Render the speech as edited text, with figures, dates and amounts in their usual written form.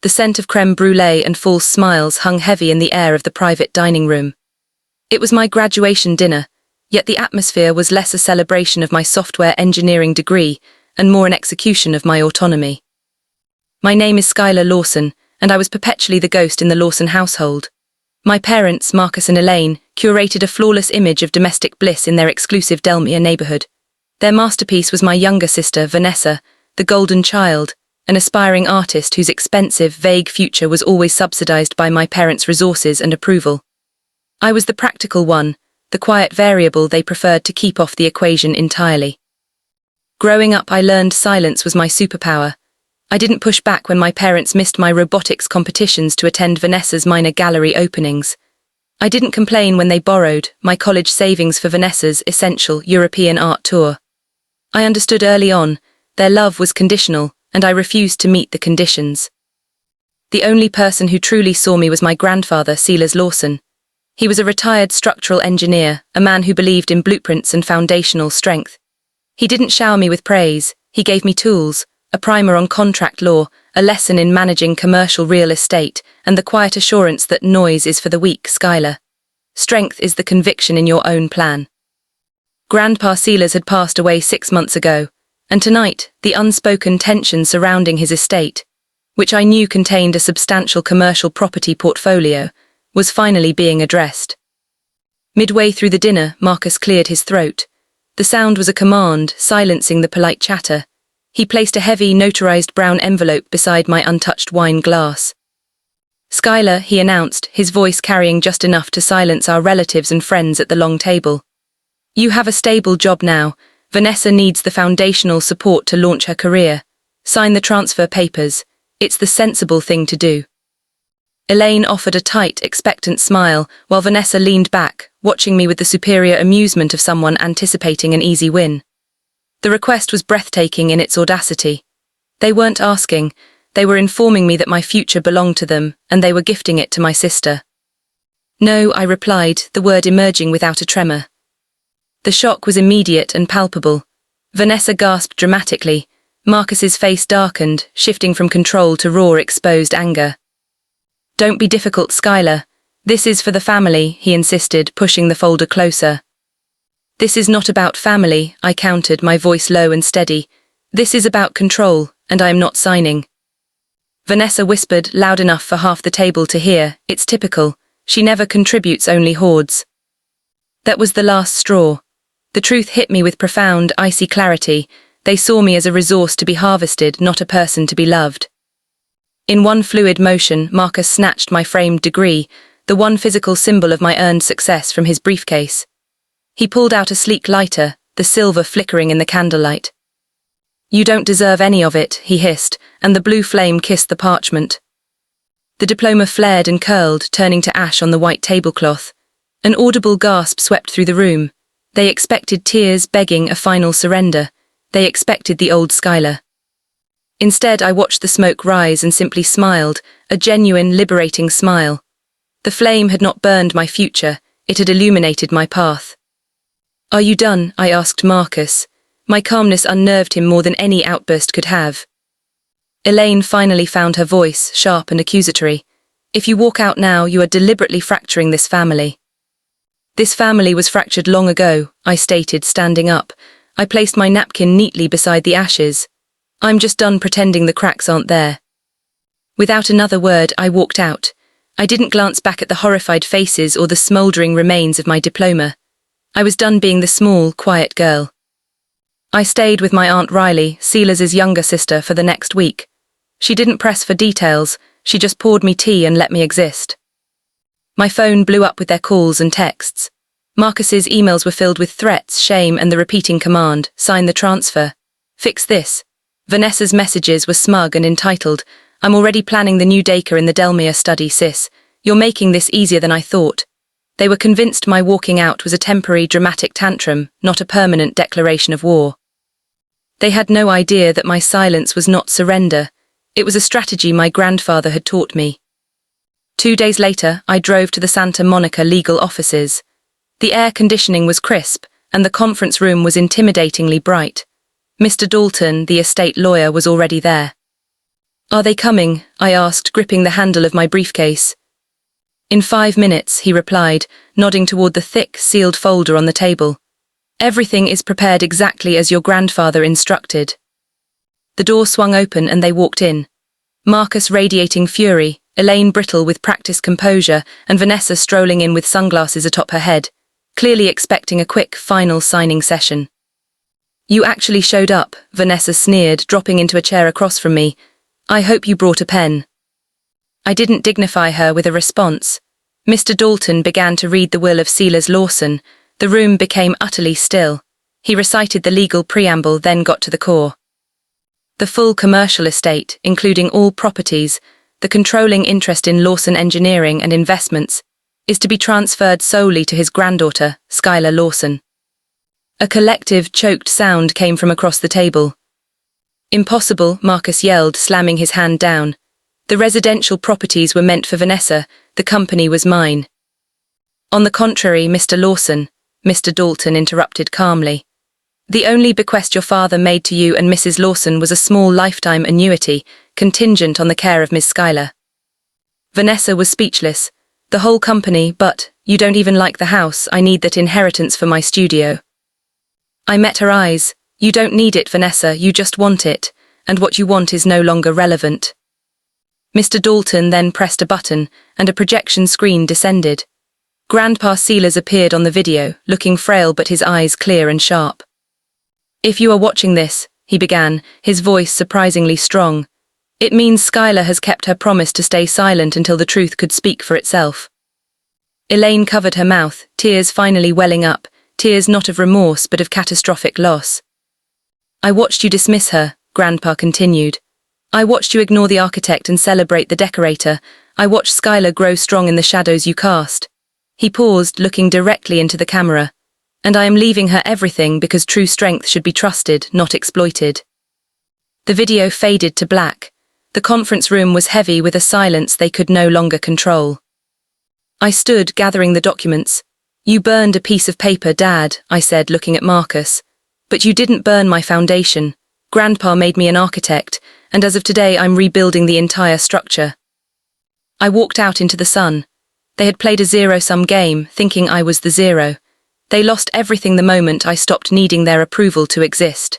The scent of creme brulee and false smiles hung heavy in the air of the private dining room. It was my graduation dinner, yet the atmosphere was less a celebration of my software engineering degree and more an execution of my autonomy. My name is Skylar Lawson, and I was perpetually the ghost in the Lawson household. My parents, Marcus and Elaine, curated a flawless image of domestic bliss in their exclusive Delmere neighborhood. Their masterpiece was my younger sister, Vanessa, the golden child, an aspiring artist whose expensive, vague future was always subsidized by my parents' resources and approval. I was the practical one, the quiet variable they preferred to keep off the equation entirely. Growing up, I learned silence was my superpower. I didn't push back when my parents missed my robotics competitions to attend Vanessa's minor gallery openings. I didn't complain when they borrowed my college savings for Vanessa's essential European art tour. I understood early on, their love was conditional, and I refused to meet the conditions. The only person who truly saw me was my grandfather, Silas Lawson. He was a retired structural engineer, a man who believed in blueprints and foundational strength. He didn't shower me with praise, he gave me tools, a primer on contract law, a lesson in managing commercial real estate, and the quiet assurance that noise is for the weak, Skylar. Strength is the conviction in your own plan. Grandpa Silas had passed away 6 months ago, and tonight, the unspoken tension surrounding his estate, which I knew contained a substantial commercial property portfolio, was finally being addressed. Midway through the dinner, Marcus cleared his throat. The sound was a command, silencing the polite chatter. He placed a heavy, notarized brown envelope beside my untouched wine glass. "Skylar," he announced, his voice carrying just enough to silence our relatives and friends at the long table. "You have a stable job now. Vanessa needs the foundational support to launch her career. Sign the transfer papers. It's the sensible thing to do." Elaine offered a tight, expectant smile, while Vanessa leaned back, watching me with the superior amusement of someone anticipating an easy win. The request was breathtaking in its audacity. They weren't asking, they were informing me that my future belonged to them, and they were gifting it to my sister. "No," I replied, the word emerging without a tremor. The shock was immediate and palpable. Vanessa gasped dramatically. Marcus's face darkened, shifting from control to raw, exposed anger. "Don't be difficult, Skylar. This is for the family," he insisted, pushing the folder closer. "This is not about family," I countered, my voice low and steady. "This is about control, and I am not signing." Vanessa whispered, loud enough for half the table to hear, "It's typical. She never contributes, only hoards." That was the last straw. The truth hit me with profound, icy clarity. They saw me as a resource to be harvested, not a person to be loved. In one fluid motion, Marcus snatched my framed degree, the one physical symbol of my earned success, from his briefcase. He pulled out a sleek lighter, the silver flickering in the candlelight. "You don't deserve any of it," he hissed, and the blue flame kissed the parchment. The diploma flared and curled, turning to ash on the white tablecloth. An audible gasp swept through the room. They expected tears, begging a final surrender. They expected the old Skylar. Instead, I watched the smoke rise and simply smiled, a genuine, liberating smile. The flame had not burned my future, it had illuminated my path. "Are you done?" I asked Marcus. My calmness unnerved him more than any outburst could have. Elaine finally found her voice, sharp and accusatory. "If you walk out now, you are deliberately fracturing this family." "This family was fractured long ago," I stated, standing up. I placed my napkin neatly beside the ashes. "I'm just done pretending the cracks aren't there." Without another word, I walked out. I didn't glance back at the horrified faces or the smouldering remains of my diploma. I was done being the small, quiet girl. I stayed with my Aunt Riley, Silas's younger sister, for the next week. She didn't press for details, she just poured me tea and let me exist. My phone blew up with their calls and texts. Marcus's emails were filled with threats, shame, and the repeating command, "Sign the transfer. Fix this." Vanessa's messages were smug and entitled, "I'm already planning the new daycare in the Delmere study, sis. You're making this easier than I thought." They were convinced my walking out was a temporary dramatic tantrum, not a permanent declaration of war. They had no idea that my silence was not surrender. It was a strategy my grandfather had taught me. 2 days later, I drove to the Santa Monica legal offices. The air conditioning was crisp, and the conference room was intimidatingly bright. Mr. Dalton, the estate lawyer, was already there. Are they coming? I asked, gripping the handle of my briefcase. In 5 minutes, he replied, nodding toward the thick, sealed folder on the table. Everything is prepared exactly as your grandfather instructed. The door swung open and they walked in. Marcus radiating fury, Elaine brittle with practiced composure, and Vanessa strolling in with sunglasses atop her head, clearly expecting a quick, final signing session. You actually showed up, Vanessa sneered, dropping into a chair across from me. I hope you brought a pen. I didn't dignify her with a response. Mr. Dalton began to read the will of Silas Lawson. The room became utterly still. He recited the legal preamble, then got to the core. The full commercial estate, including all properties, the controlling interest in Lawson Engineering and Investments, is to be transferred solely to his granddaughter, Skylar Lawson. A collective, choked sound came from across the table. Impossible, Marcus yelled, slamming his hand down. The residential properties were meant for Vanessa, the company was mine. On the contrary, Mr. Lawson, Mr. Dalton interrupted calmly. The only bequest your father made to you and Mrs. Lawson was a small lifetime annuity, contingent on the care of Miss Skylar. Vanessa was speechless. The whole company, but, you don't even like the house, I need that inheritance for my studio. I met her eyes. You don't need it, Vanessa, you just want it, and what you want is no longer relevant. Mr. Dalton then pressed a button, and a projection screen descended. Grandpa Silas appeared on the video, looking frail but his eyes clear and sharp. If you are watching this, he began, his voice surprisingly strong, it means Skylar has kept her promise to stay silent until the truth could speak for itself. Elaine covered her mouth, tears finally welling up, tears not of remorse but of catastrophic loss. I watched you dismiss her, Grandpa continued. I watched you ignore the architect and celebrate the decorator. I watched Skylar grow strong in the shadows you cast. He paused, looking directly into the camera. And I am leaving her everything because true strength should be trusted, not exploited. The video faded to black. The conference room was heavy with a silence they could no longer control. I stood, gathering the documents. You burned a piece of paper, Dad, I said, looking at Marcus. But you didn't burn my foundation. Grandpa made me an architect, and as of today I'm rebuilding the entire structure. I walked out into the sun. They had played a zero-sum game, thinking I was the zero. They lost everything the moment I stopped needing their approval to exist.